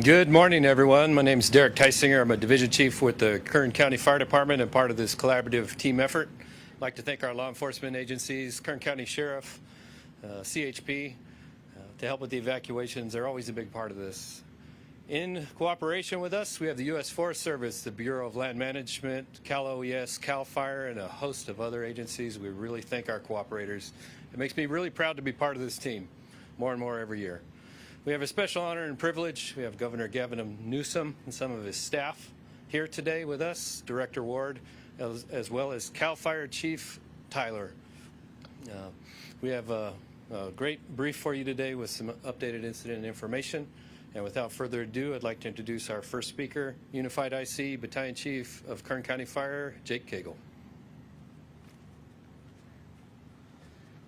Good morning, everyone. My name is Derek Tysinger. I'm a division chief with the Kern County Fire Department and part of this collaborative team effort. I'd like to thank our law enforcement agencies, Kern County Sheriff, CHP, to help with the evacuations. They're always a big part of this. In cooperation with us, we have the U.S. Forest Service, the Bureau of Land Management, Cal OES, Cal Fire, and a host of other agencies. We really thank our cooperators. It makes me really proud to be part of this team, more and more every year. We have a special honor and privilege. We have Governor Gavin Newsom and some of his staff here today with us, Director Ward, as well as Cal Fire Chief Tyler. We have a great brief for you today with some updated incident information. And without further ado, I'd like to introduce our first speaker, Unified IC Battalion Chief of Kern County Fire, Jake Cagle.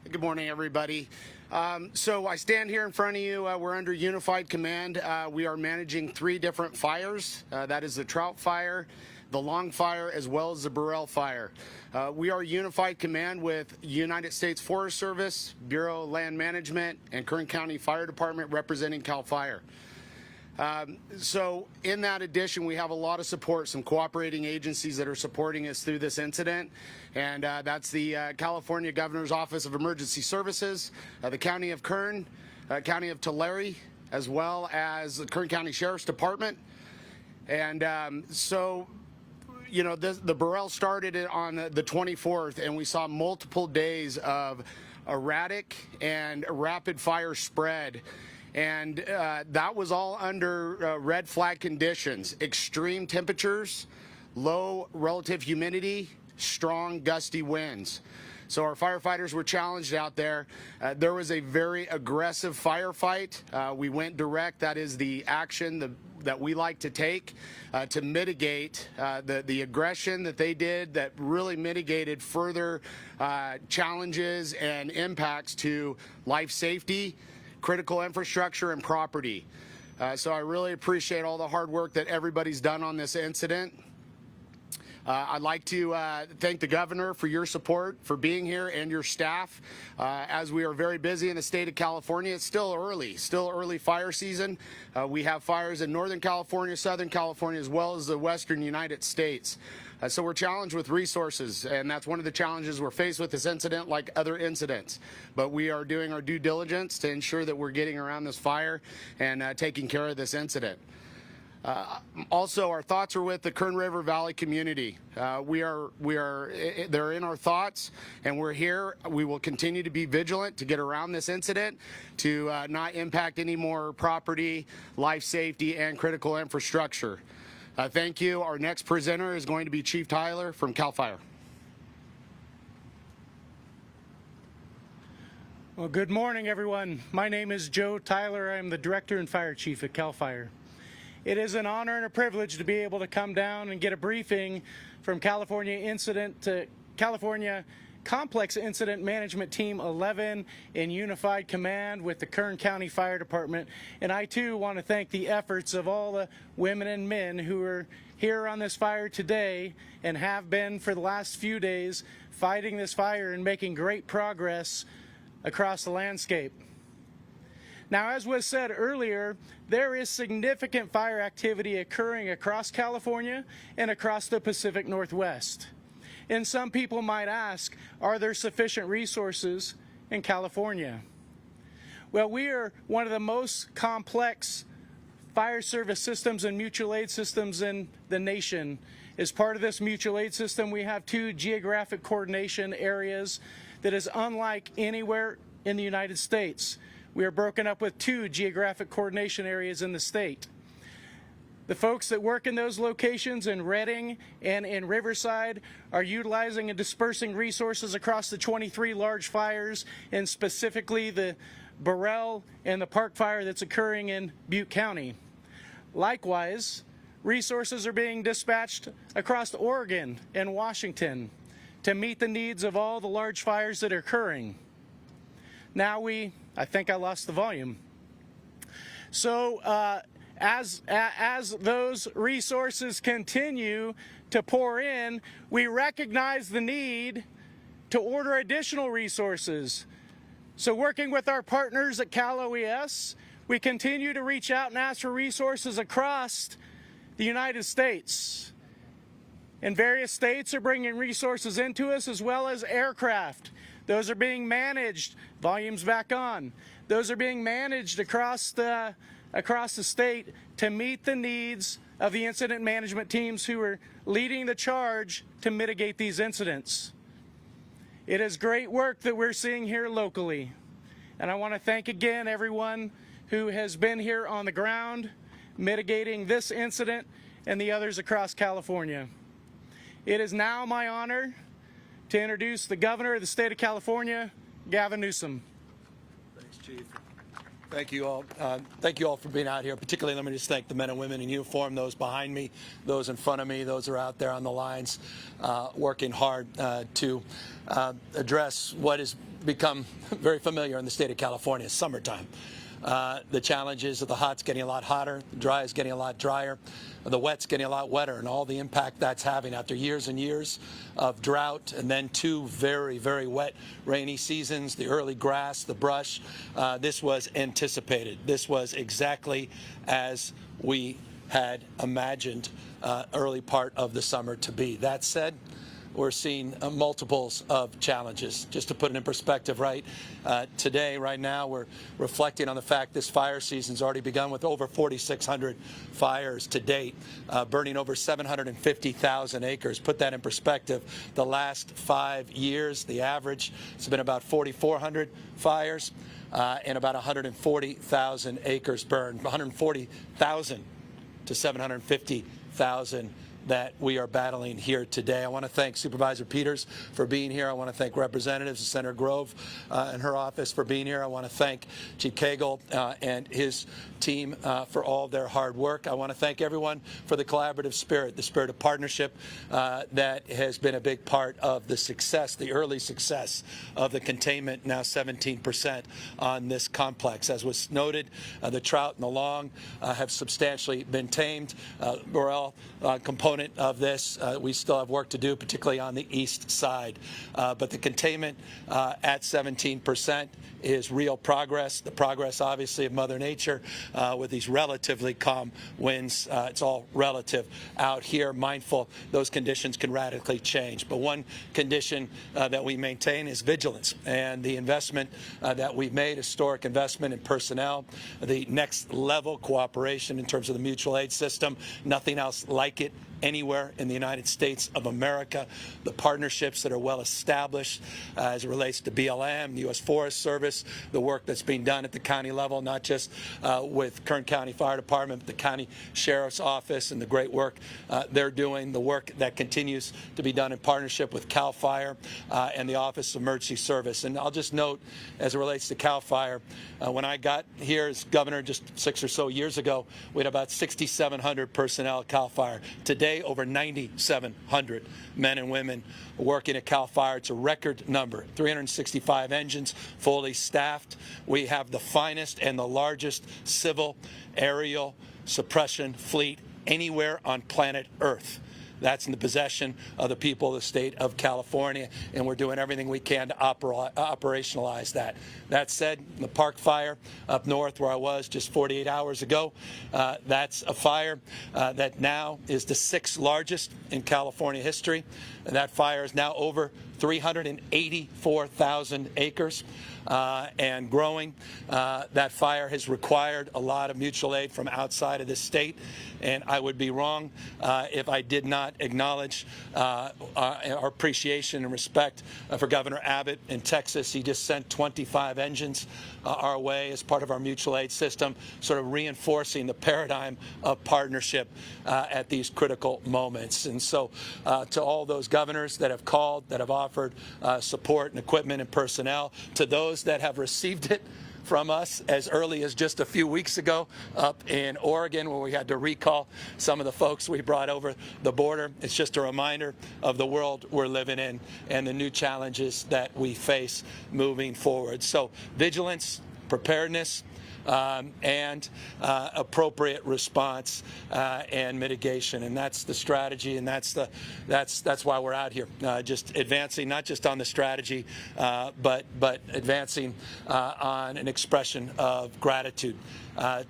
Good morning, everybody. So I stand here in front of you. We're under Unified Command. We are managing 3 different fires. That is the Trout Fire, the Long Fire, as well as the Borel Fire. We are Unified Command with United States Forest Service, Bureau of Land Management, and Kern County Fire Department representing Cal Fire. So in that addition, we have a lot of support, some cooperating agencies that are supporting us through this incident, and that's the California Governor's Office of Emergency Services, the County of Kern, County of Tulare, as well as the Kern County Sheriff's Department. And so, you know, the Borel started it on the 24th, and we saw multiple days of erratic and rapid fire spread. And that was all under red flag conditions: extreme temperatures, low relative humidity, strong gusty winds. So our firefighters were challenged out there. There was a very aggressive firefight. We went direct. That is the action that we like to take to mitigate the aggression that they did, that really mitigated further challenges and impacts to life safety, critical infrastructure, and property. So I really appreciate all the hard work that everybody's done on this incident. I'd like to thank the governor for your support, for being here, and your staff. As we are very busy in the state of California, it's still early fire season. We have fires in Northern California, Southern California, as well as the Western United States. So we're challenged with resources, and that's one of the challenges we're faced with this incident, like other incidents. But we are doing our due diligence to ensure that we're getting around this fire and taking care of this incident. Also, our thoughts are with the Kern River Valley community. They're in our thoughts, and we're here. We will continue to be vigilant to get around this incident, to not impact any more property, life safety, and critical infrastructure. Thank you. Our next presenter is going to be Chief Tyler from Cal Fire. Well, good morning, everyone. My name is Joe Tyler. I'm the Director and Fire Chief at Cal Fire. It is an honor and a privilege to be able to come down and get a briefing from California Complex Incident Management Team 11 in Unified Command with the Kern County Fire Department. And I too want to thank the efforts of all the women and men who are here on this fire today and have been for the last few days fighting this fire and making great progress across the landscape. Now, as was said earlier, there is significant fire activity occurring across California and across the Pacific Northwest. And some people might ask, are there sufficient resources in California? Well, we are one of the most complex fire service systems and mutual aid systems in the nation. As part of this mutual aid system, we have 2 geographic coordination areas that is unlike anywhere in the United States. We are broken up with 2 geographic coordination areas in the state. The folks that work in those locations in Redding and in Riverside are utilizing and dispersing resources across the 23 large fires, and specifically the Borel and the Park Fire that's occurring in Butte County. Likewise, resources are being dispatched across Oregon and Washington to meet the needs of all the large fires that are occurring. Now I think I lost the volume. So as those resources continue to pour in, we recognize the need to order additional resources. So working with our partners at Cal OES, We continue to reach out and ask for resources across the United States. And various states are bringing resources into us, as well as aircraft. Those are being managed. Volumes back on. Those are being managed across the state to meet the needs of the incident management teams who are leading the charge to mitigate these incidents. It is great work that we're seeing here locally. And I want to thank again everyone who has been here on the ground mitigating this incident and the others across California. It is now my honor to introduce the Governor of the state of California, Gavin Newsom. Thanks, Chief. Thank you all. Thank you all for being out here. Particularly, let me just thank the men and women in uniform, those behind me, those in front of me, those who are out there on the lines, working hard to address what has become very familiar in the state of California, summertime. The challenges of the hot's getting a lot hotter, the dry is getting a lot drier, the wet's getting a lot wetter, and all the impact that's having after years and years of drought, and then 2 very, very wet, rainy seasons, the early grass, the brush. This was anticipated. This was exactly as we had imagined early part of the summer to be. That said, we're seeing multiples of challenges. Just to put it in perspective, right now, we're reflecting on the fact this fire season's already begun with over 4,600 fires to date, burning over 750,000 acres. Put that in perspective. The last 5 years, the average has been about 4,400 fires and about 140,000 acres burned. 140,000 to 750,000 that we are battling here today. I want to thank Supervisor Peters for being here. I want to thank Representatives Senator Grove and her office for being here. I want to thank Chief Cagle and his team for all their hard work. I want to thank everyone for the collaborative spirit, the spirit of partnership that has been a big part of the success, the early success of the containment, now 17% on this complex. As was noted, the trout and the long have substantially been tamed. Borel component of this, we still have work to do, particularly on the east side. But the containment at 17% is real progress. The progress, obviously, of Mother Nature with these relatively calm winds. It's all relative out here. Mindful those conditions can radically change. But one condition that we maintain is vigilance, and the investment that we've made, historic investment in personnel, the next level cooperation in terms of the mutual aid system, nothing else like it anywhere in the United States of America. The partnerships that are well established as it relates to BLM, the U.S. Forest Service, the work that's being done at the county level, not just with Kern County Fire Department, but the County Sheriff's Office and the great work they're doing, the work that continues to be done in partnership with CAL FIRE and the Office of Emergency Service. And I'll just note, as it relates to CAL FIRE, when I got here as governor just 6 or so years ago, we had about 6,700 personnel at CAL FIRE. Today, over 9,700 men and women working at CAL FIRE. It's a record number, 365 engines, fully staffed. We have the finest and the largest civil aerial suppression fleet anywhere on planet Earth. That's in the possession of the people of the state of California, and we're doing everything we can to operationalize that. That said, the Park Fire up north where I was just 48 hours ago, that's a fire that now is the 6th largest in California history. And that fire is now over 384,000 acres and growing. That fire has required a lot of mutual aid from outside of the state, and I would be wrong if I did not acknowledge our appreciation and respect for Governor Abbott in Texas. He just sent 25 engines our way as part of our mutual aid system, sort of reinforcing the paradigm of partnership at these critical moments. And so to all those governors that have called, that have offered support and equipment and personnel, to those that have received it from us as early as just a few weeks ago up in Oregon, where we had to recall some of the folks we brought over the border. It's just a reminder of the world we're living in and the new challenges that we face moving forward. So vigilance, preparedness, and appropriate response and mitigation. And that's the strategy, and that's why we're out here, just advancing not just on the strategy, but advancing on an expression of gratitude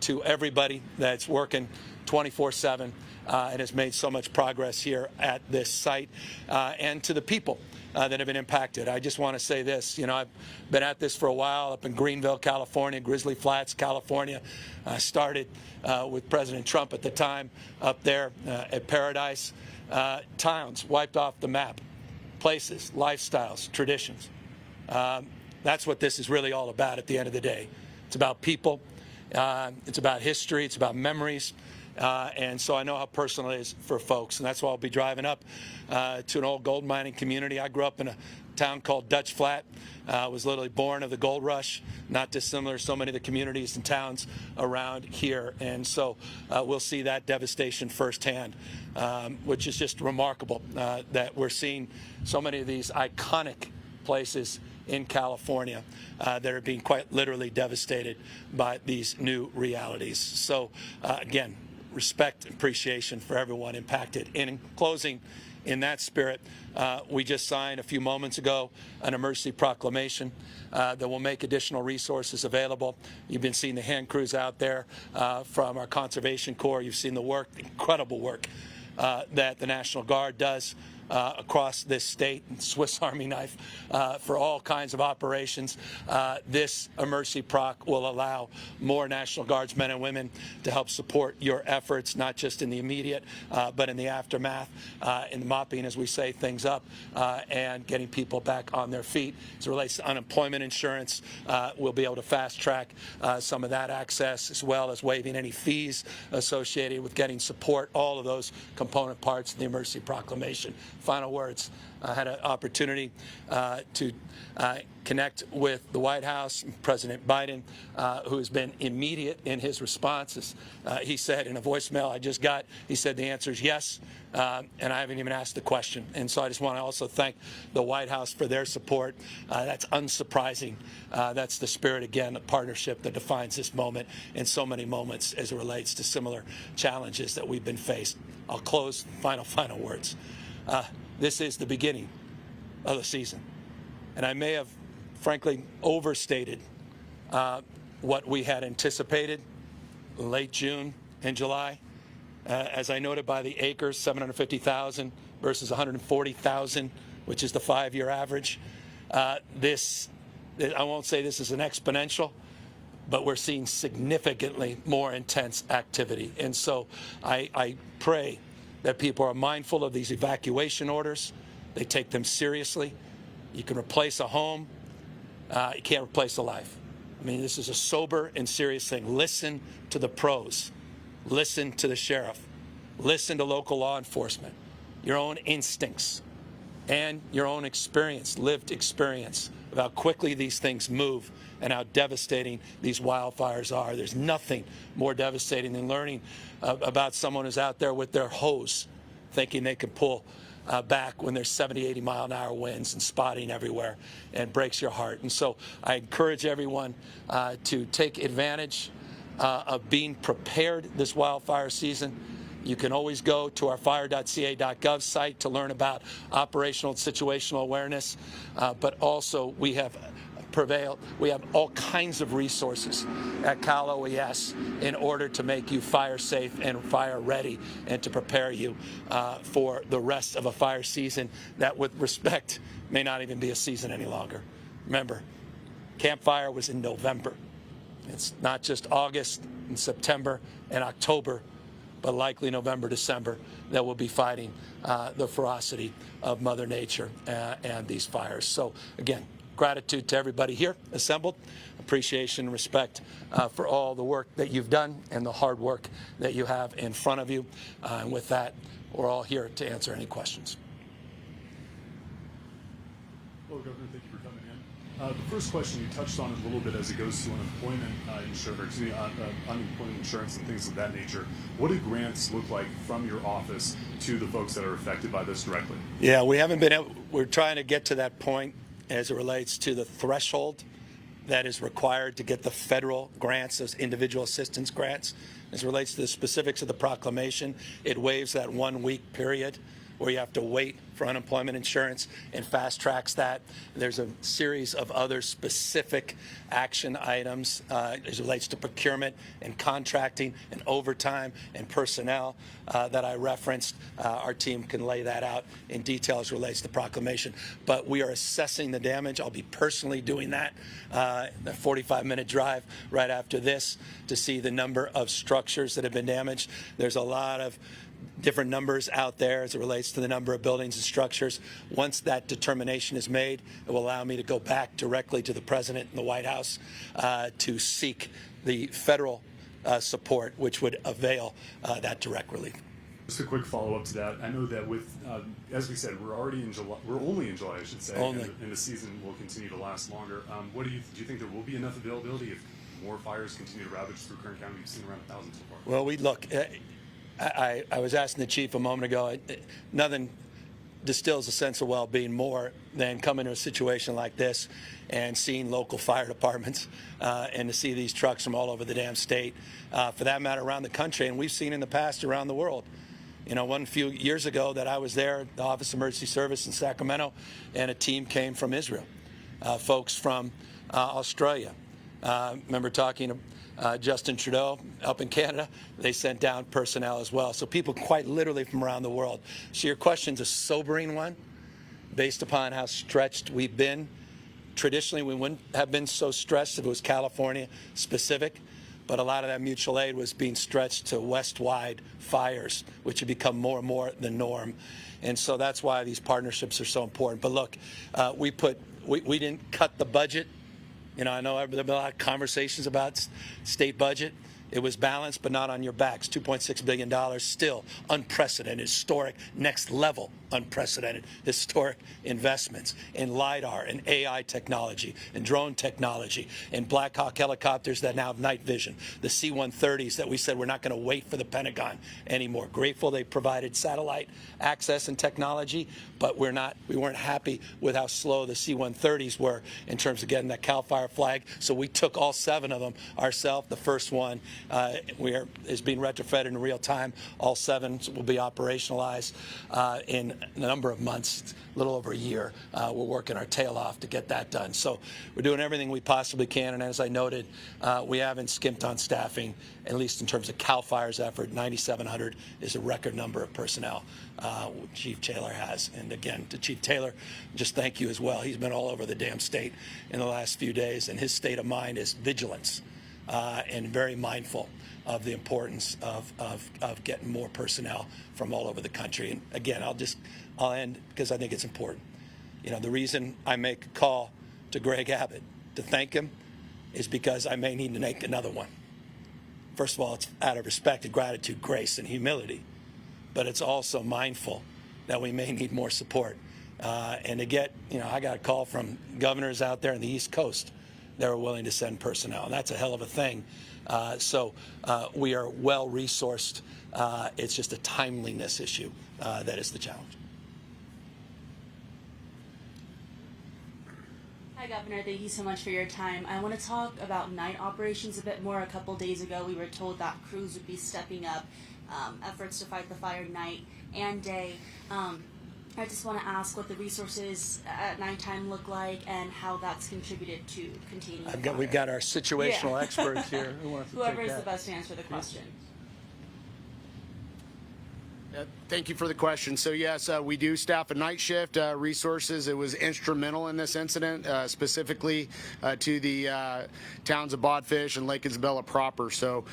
to everybody that's working 24/7 and has made so much progress here at this site, and to the people that have been impacted. I just want to say this, I've been at this for a while up in Greenville, California, Grizzly Flats, California. I started with President Trump at the time up there at Paradise. Towns wiped off the map, places, lifestyles, traditions. That's what this is really all about at the end of the day. It's about people. It's about history. It's about memories. And so I know how personal it is for folks, and that's why I'll be driving up to an old gold mining community. I grew up in a town called Dutch Flat. Was literally born of the gold rush, not dissimilar to so many of the communities and towns around here. And so we'll see that devastation firsthand, which is just remarkable that we're seeing so many of these iconic places in California that are being quite literally devastated by these new realities. So again, respect and appreciation for everyone impacted. And in closing, in that spirit, we just signed a few moments ago an emergency proclamation that will make additional resources available. You've been seeing the hand crews out there from our Conservation Corps. You've seen the work, the incredible work that the National Guard does across this state, Swiss Army knife for all kinds of operations. This emergency proc will allow more National Guards men and women to help support your efforts, not just in the immediate, but in the aftermath, in mopping, as we say, things up and getting people back on their feet. As it relates to unemployment insurance, we'll be able to fast track some of that access, as well as waiving any fees associated with getting support, all of those component parts of the emergency proclamation. Final words. I had an opportunity to connect with the White House, President Biden, who has been immediate in his responses. He said in a voicemail I just got, he said the answer is yes, and I haven't even asked the question. And so I just want to also thank the White House for their support. That's unsurprising. That's the spirit, again, the partnership that defines this moment and so many moments as it relates to similar challenges that we've been faced. I'll close, final words. This is the beginning of the season. And I may have, frankly, overstated what we had anticipated late June and July. As I noted by the acres, 750,000 versus 140,000, which is the 5-year average. I won't say this is an exponential, but we're seeing significantly more intense activity. And so I pray that people are mindful of these evacuation orders. They take them seriously. You can replace a home. You can't replace a life. I mean, this is a sober and serious thing. Listen to the pros. Listen to the sheriff. Listen to local law enforcement. Your own instincts and your own experience, lived experience of how quickly these things move and how devastating these wildfires are. There's nothing more devastating than learning about someone who's out there with their hose thinking they can pull back when there's 70, 80 mile an hour winds and spotting everywhere, and breaks your heart. And so I encourage everyone to take advantage of being prepared this wildfire season. You can always go to our fire.ca.gov site to learn about operational and situational awareness, but also we have all kinds of resources at Cal OES in order to make you fire safe and fire ready, and to prepare you for the rest of a fire season that, with respect, may not even be a season any longer. Remember, Camp Fire was in November. It's not just August and September and October, but likely November, December, that we'll be fighting the ferocity of Mother Nature and these fires. So again, gratitude to everybody here assembled, appreciation and respect for all the work that you've done and the hard work that you have in front of you. And with that, we're all here to answer any questions. Hello, Governor. Thank you for coming in. The first question you touched on it a little bit as it goes to unemployment insurance and things of that nature. What do grants look like from your office to the folks that are affected by this directly? Yeah, we're trying to get to that point as it relates to the threshold that is required to get the federal grants, those individual assistance grants. As it relates to the specifics of the proclamation, it waives that 1 week period where you have to wait for unemployment insurance and fast tracks that. There's a series of other specific action items as it relates to procurement and contracting and overtime and personnel that I referenced. Our team can lay that out in detail as it relates to the proclamation. But we are assessing the damage. I'll be personally doing that, a 45-minute drive right after this to see the number of structures that have been damaged. There's a lot of different numbers out there as it relates to the number of buildings and structures. Once that determination is made, it will allow me to go back directly to the President and the White House to seek the federal support, which would avail that direct relief. Just a quick follow-up to that. I know that with, as we said, we're already in July. We're only in July, I should say. Only. And the season will continue to last longer. What do you think there will be enough availability if more fires continue to ravage through Kern County? We've seen around 1,000 so far. Well, we look. I was asking the chief a moment ago. Nothing distills a sense of well-being more than coming to a situation like this and seeing local fire departments and to see these trucks from all over the damn state, for that matter, around the country. And we've seen in the past around the world. You know, one few years ago that I was there, the Office of Emergency Service in Sacramento, and a team came from Israel, folks from Australia. Remember talking to Justin Trudeau up in Canada, they sent down personnel as well. So people quite literally from around the world. So your question's a sobering one based upon how stretched we've been. Traditionally, we wouldn't have been so stressed if it was California specific, but a lot of that mutual aid was being stretched to west-wide fires, which have become more and more the norm. And so that's why these partnerships are so important. But look, we didn't cut the budget. You know, I know there have been a lot of conversations about state budget. It was balanced, but not on your backs. $2.6 billion, still unprecedented, historic, next level, unprecedented, historic investments in LiDAR and AI technology and drone technology and Black Hawk helicopters that now have night vision, the C-130s that we said we're not going to wait for the Pentagon anymore. Grateful they provided satellite access and technology, but we weren't happy with how slow the C-130s were in terms of getting that CAL FIRE flag. So we took all 7 of them ourselves. The first one is being retrofitted in real time. All 7 will be operationalized in a number of months, a little over a year. We're working our tail off to get that done. So we're doing everything we possibly can. And as I noted, we haven't skimped on staffing, at least in terms of CAL FIRE's effort. 9,700 is a record number of personnel Chief Taylor has. And again, to Chief Taylor, just thank you as well. He's been all over the damn state in the last few days, and his state of mind is vigilance. And very mindful of the importance of getting more personnel from all over the country. And again, I'll end because I think it's important. You know, the reason I make a call to Greg Abbott to thank him is because I may need to make another one. First of all, it's out of respect and gratitude, grace, and humility, but it's also mindful that we may need more support. And to get, you know, I got a call from governors out there on the East Coast that were willing to send personnel, and that's a hell of a thing. So we are well resourced. It's just a timeliness issue that is the challenge. Hi, Governor. Thank you so much for your time. I want to talk about night operations a bit more. A couple days ago, we were told that crews would be stepping up efforts to fight the fire night and day. I just want to ask what the resources at nighttime look like and how that's contributed to containing the fire. We've got our situational experts here. Who wants to Whoever take is that? the best to answer the question. Thank you for the question. So yes, we do staff a night shift. Resources, it was instrumental in this incident, specifically to the towns of Bodfish and Lake Isabella proper. So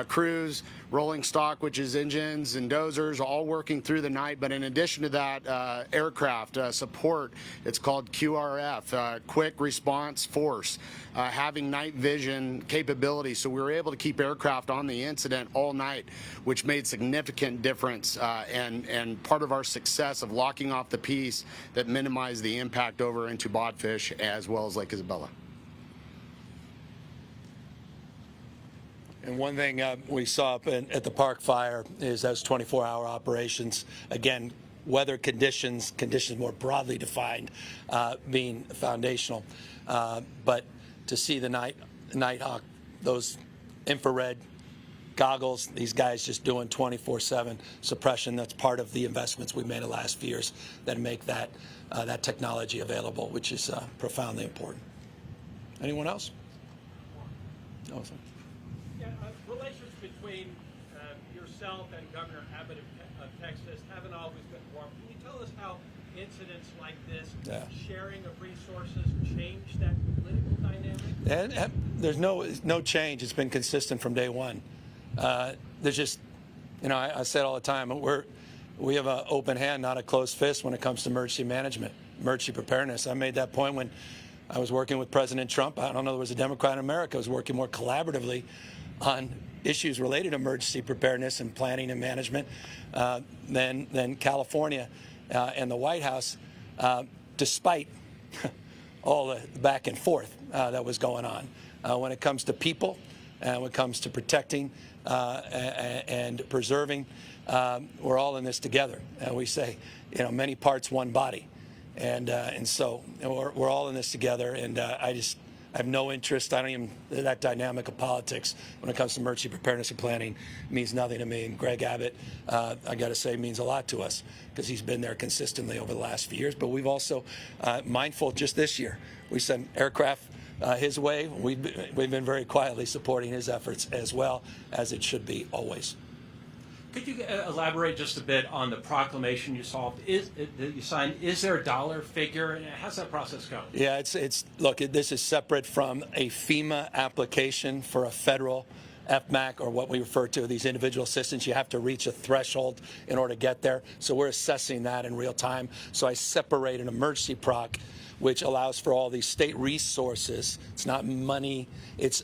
crews, rolling stock, which is engines and dozers, all working through the night. But in addition to that, aircraft support, it's called QRF, Quick Response Force, having night vision capability. So we were able to keep aircraft on the incident all night, which made significant difference and part of our success of locking off the piece that minimized the impact over into Bodfish as well as Lake Isabella. And one thing we saw up at the Park Fire is those 24-hour operations. Again, weather conditions more broadly defined, being foundational. But to see the Nighthawk, those infrared goggles, these guys just doing 24/7 suppression. That's part of the investments we've made in the last few years that make that technology available, which is profoundly important. Anyone else? No, sir. Yeah, relations between yourself and Governor Abbott of Texas haven't always been warm. Can you tell us how incidents like this, sharing of resources, change that political dynamic? And there's no change. It's been consistent from day one. There's just, I say it all the time, we have an open hand, not a closed fist when it comes to emergency management, emergency preparedness. I made that point when I was working with President Trump. I don't know there was a Democrat in America who was working more collaboratively on issues related to emergency preparedness and planning and management than California and the White House, despite all the back and forth that was going on. When it comes to people, when it comes to protecting and preserving, we're all in this together. We say, many parts, one body. And so we're all in this together, and I have no interest. I don't even, that dynamic of politics when it comes to emergency preparedness and planning means nothing to me. And Greg Abbott, I got to say, means a lot to us because he's been there consistently over the last few years. But we've also, mindful just this year, we sent aircraft his way. We've been very quietly supporting his efforts as well, as it should be always. Could you elaborate just a bit on the proclamation you signed? Is there a dollar figure? And how's that process go? Yeah, it's look, this is separate from a FEMA application for a federal FMAC, or what we refer to these individual assistance. You have to reach a threshold in order to get there. So we're assessing that in real time. So I separate an emergency proc, which allows for all these state resources. It's not money, it's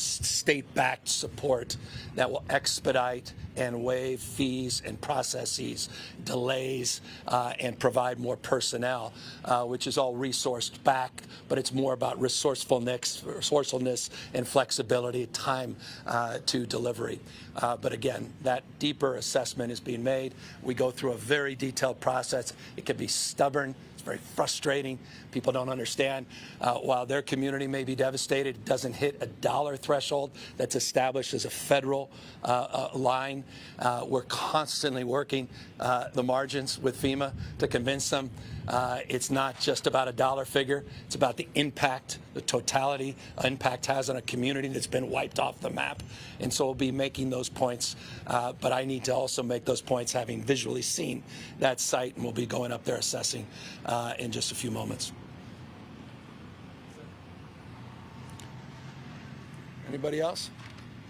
state-backed support that will expedite and waive fees and processes, delays, and provide more personnel, which is all resourced back, but it's more about resourcefulness and flexibility, time to delivery. But again, that deeper assessment is being made. We go through a very detailed process. It can be stubborn. It's very frustrating. People don't understand. While their community may be devastated, it doesn't hit a dollar threshold that's established as a federal line. We're constantly working the margins with FEMA to convince them it's not just about a dollar figure. It's about the impact, the totality impact has on a community that's been wiped off the map. And so we'll be making those points. But I need to also make those points having visually seen that site, and we'll be going up there assessing in just a few moments. Anybody else?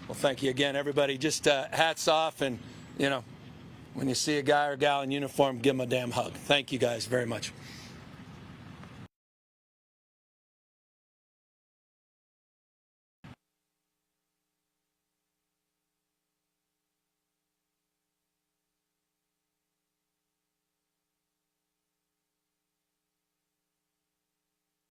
Well, thank you again, everybody. Just hats off, and, when you see a guy or gal in uniform, give them a damn hug. Thank you guys very much.